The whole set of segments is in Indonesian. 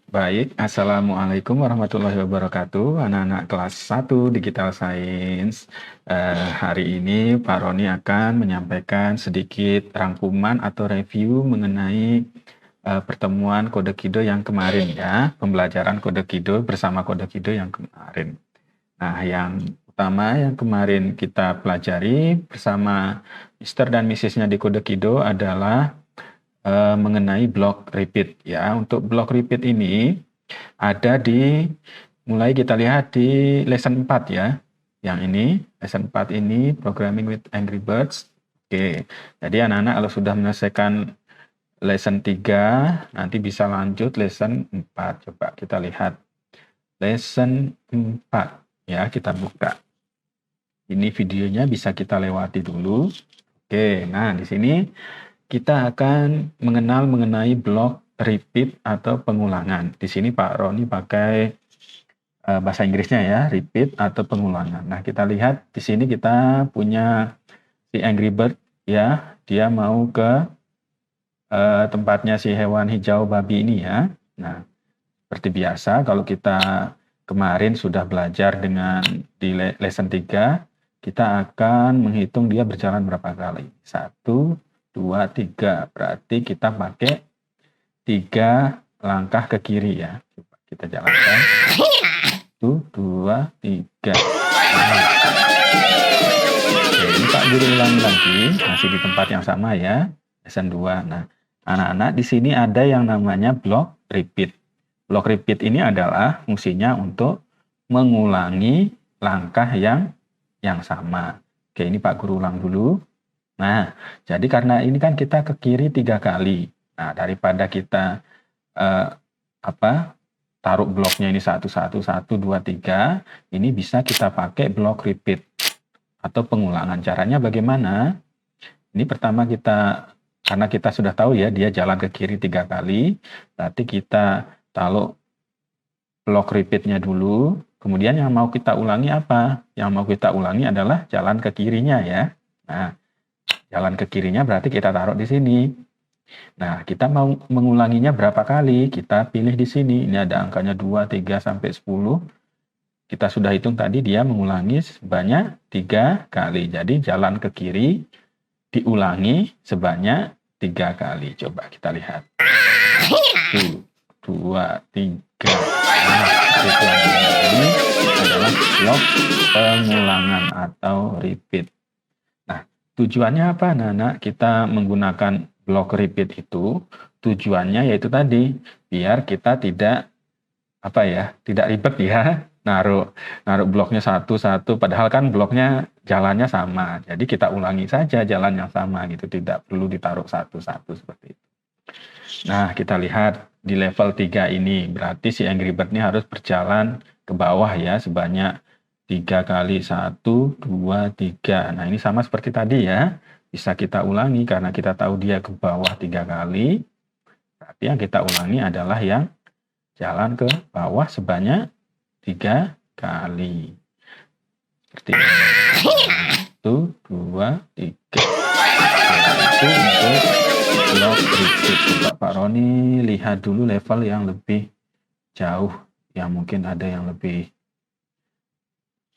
Baik, Assalamualaikum warahmatullahi wabarakatuh, anak-anak kelas 1 Digital Science. Hari ini Pak Roni akan menyampaikan sedikit rangkuman atau review mengenai pertemuan Kode Kido yang kemarin ya, pembelajaran Kode Kido bersama Kode Kido yang kemarin. Nah, yang utama yang kemarin kita pelajari bersama Mr. dan Mrs.-nya di Kode Kido adalah mengenai block repeat ya. Untuk block repeat ini ada mulai kita lihat di lesson 4 ya. Yang ini, lesson 4 ini Programming with Angry Birds. Oke. Jadi anak-anak kalau sudah menyelesaikan lesson 3, nanti bisa lanjut lesson 4. Coba kita lihat. Lesson 4 ya, kita buka. Ini videonya bisa kita lewati dulu. Oke, nah di sini kita akan mengenal mengenai block repeat atau pengulangan. Di sini Pak Roni pakai bahasa Inggrisnya ya, repeat atau pengulangan. Nah, kita lihat di sini kita punya si Angry Bird ya, dia mau ke tempatnya si hewan hijau babi ini ya. Nah, seperti biasa kalau kita kemarin sudah belajar di lesson 3, kita akan menghitung dia berjalan berapa kali. 1, 2, 3. Berarti kita pakai 3 langkah ke kiri ya. Coba kita jalankan. 1, 2, 3. Oke, ini Pak Guru ulangi lagi, masih di tempat yang sama ya. Lesson 2. Nah, anak-anak di sini ada yang namanya block repeat. Block repeat ini adalah fungsinya untuk mengulangi langkah yang sama. Oke, ini Pak Guru ulang dulu. Nah, jadi karena ini kan kita ke kiri 3 kali. Nah, daripada kita taruh bloknya ini 1, 1, 1, 2, 3, ini bisa kita pakai block repeat atau pengulangan. Caranya bagaimana? Ini pertama karena kita sudah tahu ya, dia jalan ke kiri 3 kali, berarti kita taruh block repeat-nya dulu, kemudian yang mau kita ulangi apa? Yang mau kita ulangi adalah jalan ke kirinya ya. Nah, jalan ke kirinya berarti kita taruh di sini. Nah, kita mau mengulanginya berapa kali? Kita pilih di sini. Ini ada angkanya 2, 3, sampai 10. Kita sudah hitung tadi dia mengulangi sebanyak 3 kali. Jadi jalan ke kiri diulangi sebanyak 3 kali. Coba kita lihat. 1, 2, 3. Nah, ini adalah blok pengulangan atau repeat. Nah, tujuannya apa, anak-anak? Kita menggunakan block repeat itu, tujuannya yaitu tadi, biar kita tidak ribet ya, naruh bloknya satu-satu, padahal kan bloknya jalannya sama. Jadi kita ulangi saja jalan yang sama gitu, tidak perlu ditaruh satu-satu seperti itu. Nah, kita lihat di level 3 ini, berarti si Angry Bird ini harus berjalan ke bawah ya, sebanyak 3 kali. 1, 2, 3. Nah, ini sama seperti tadi ya. Bisa kita ulangi karena kita tahu dia ke bawah 3 kali. Berarti yang kita ulangi adalah yang jalan ke bawah sebanyak 3 kali. Seperti ini. 1, 2, 3. Itu untuk block repeat. Coba Pak Roni lihat dulu level yang lebih jauh. Yang mungkin ada yang lebih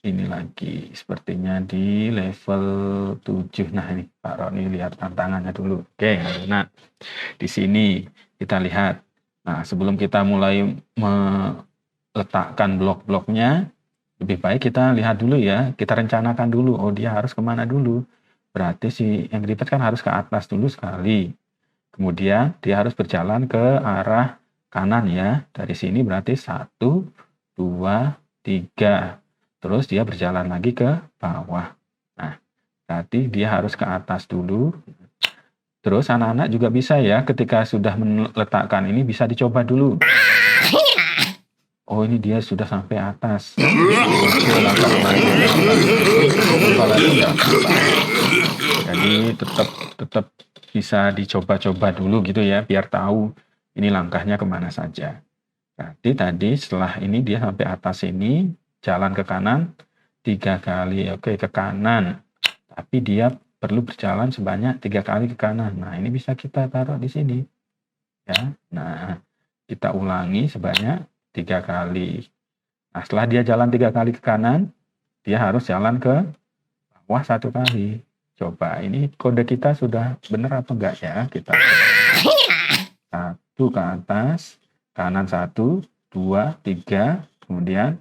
ini lagi, sepertinya di level 7. Nah, ini Pak Roni lihat tantangannya dulu. Oke, nah di sini kita lihat. Nah, sebelum kita mulai meletakkan blok-bloknya, lebih baik kita lihat dulu ya, kita rencanakan dulu, oh dia harus kemana dulu. Berarti si Angry Bird kan harus ke atas dulu sekali. Kemudian dia harus berjalan ke arah kanan ya. Dari sini berarti 1, 2, 3. Terus dia berjalan lagi ke bawah. Nah, berarti dia harus ke atas dulu. Terus anak-anak juga bisa ya, ketika sudah meletakkan ini bisa dicoba dulu. Oh, ini dia sudah sampai atas. Jadi tetap bisa dicoba-coba dulu gitu ya, biar tahu ini langkahnya kemana saja. Berarti tadi setelah ini dia sampai atas ini, jalan ke kanan 3 kali. Oke, ke kanan. Tapi dia perlu berjalan sebanyak 3 kali ke kanan. Nah, ini bisa kita taruh di sini. Ya. Nah, kita ulangi sebanyak 3 kali. Nah, setelah dia jalan 3 kali ke kanan, dia harus jalan ke bawah 1 kali. Coba, ini kode kita sudah benar apa enggak ya? Kita 1 ke atas, kanan 1, 2, 3, kemudian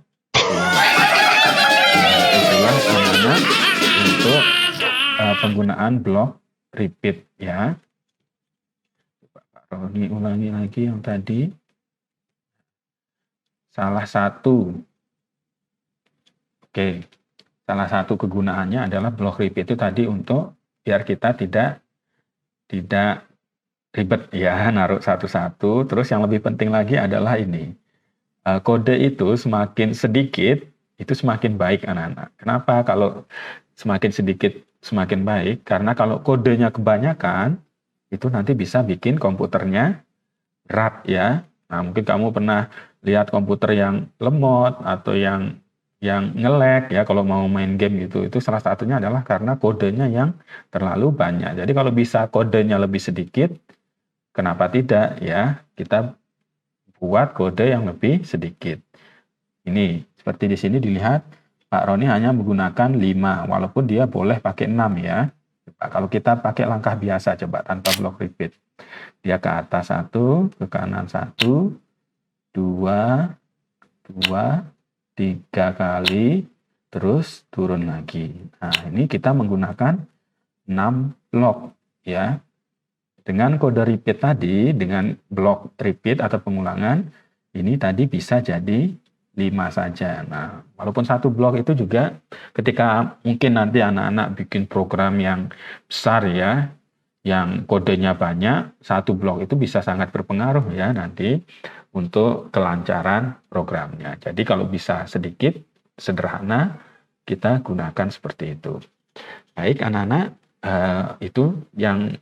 itulah anak-anak untuk penggunaan block repeat ya. Coba Pak Roni ulangi lagi yang tadi. Salah satu kegunaannya adalah block repeat itu tadi untuk biar kita tidak ribet ya naruh satu-satu. Terus yang lebih penting lagi adalah ini. Kode itu semakin sedikit itu semakin baik anak-anak. Kenapa kalau semakin sedikit semakin baik? Karena kalau kodenya kebanyakan itu nanti bisa bikin komputernya berat ya. Nah, mungkin kamu pernah lihat komputer yang lemot atau yang nge-lag ya kalau mau main game gitu. Itu salah satunya adalah karena kodenya yang terlalu banyak. Jadi kalau bisa kodenya lebih sedikit, kenapa tidak ya? Kita buat kode yang lebih sedikit. Ini seperti di sini dilihat Pak Roni hanya menggunakan 5 walaupun dia boleh pakai 6 ya. Coba, kalau kita pakai langkah biasa coba tanpa block repeat. Dia ke atas 1, ke kanan 1, 2, 3 kali, terus turun lagi. Nah, ini kita menggunakan 6 blok ya. Dengan kode repeat tadi, dengan blok repeat atau pengulangan, ini tadi bisa jadi 5 saja. Nah, walaupun 1 blok itu juga ketika mungkin nanti anak-anak bikin program yang besar ya, yang kodenya banyak, 1 blok itu bisa sangat berpengaruh ya nanti untuk kelancaran programnya. Jadi kalau bisa sedikit, sederhana, kita gunakan seperti itu. Baik anak-anak, itu yang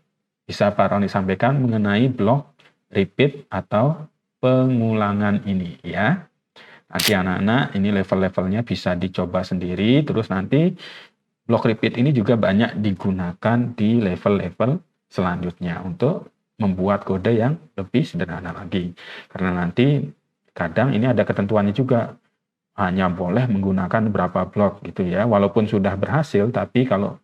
bisa Pak Roni sampaikan mengenai blok repeat atau pengulangan ini ya. Nanti anak-anak ini level-levelnya bisa dicoba sendiri, terus nanti blok repeat ini juga banyak digunakan di level-level selanjutnya untuk membuat kode yang lebih sederhana lagi. Karena nanti kadang ini ada ketentuannya juga, hanya boleh menggunakan berapa blok gitu ya. Walaupun sudah berhasil, tapi kalau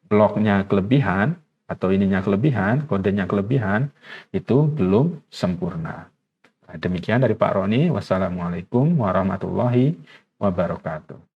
bloknya kelebihan, atau ininya kelebihan, kodenya kelebihan, itu belum sempurna. Demikian dari Pak Roni. Wassalamualaikum warahmatullahi wabarakatuh.